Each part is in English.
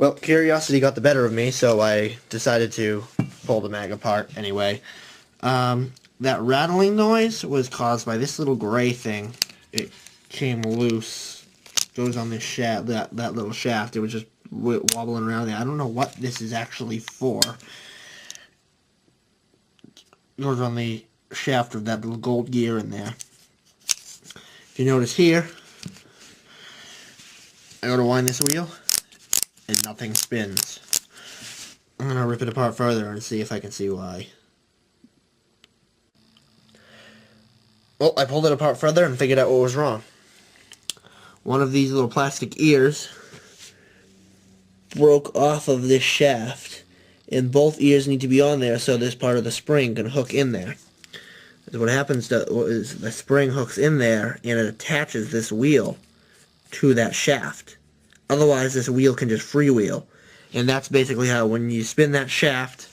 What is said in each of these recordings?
Well, curiosity got the better of me, so I decided to pull the mag apart anyway. That rattling noise was caused by this little gray thing. It came loose, goes on this shaft, that little shaft. It was just wobbling around there. I don't know what this is actually for. It goes on the shaft of that little gold gear in there. If you notice here, I go to wind this wheel, and nothing spins. I'm going to rip it apart further and see if I can see why. Well, I pulled it apart further and figured out what was wrong. One of these little plastic ears broke off of this shaft, and both ears need to be on there so this part of the spring can hook in there. What happens is the spring hooks in there and it attaches this wheel to that shaft. Otherwise, this wheel can just freewheel. And that's basically how, when you spin that shaft,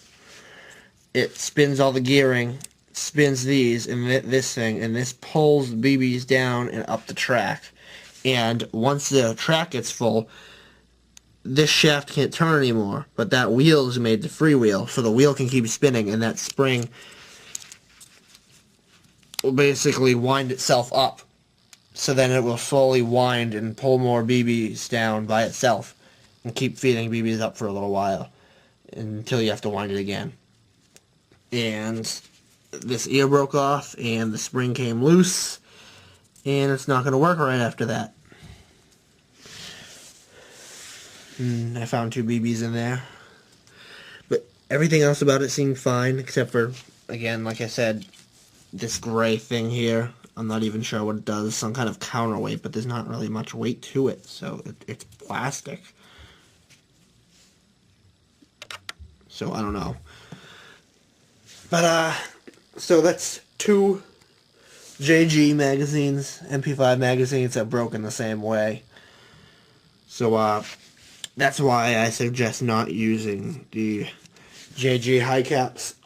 it spins all the gearing, spins these and this thing, and this pulls the BBs down and up the track. And once the track gets full, this shaft can't turn anymore, but that wheel is made to freewheel, so the wheel can keep spinning, and that spring will basically wind itself up. So then it will slowly wind and pull more BBs down by itself and keep feeding BBs up for a little while until you have to wind it again. And this ear broke off and the spring came loose, and it's not going to work right after that. And I found 2 BBs in there. But everything else about it seemed fine, except for, again, like I said, this gray thing here. I'm not even sure what it does. Some kind of counterweight, but there's not really much weight to it, so it's plastic. So I don't know. But so that's 2 JG magazines, MP5 magazines that broke in the same way. So that's why I suggest not using the JG high caps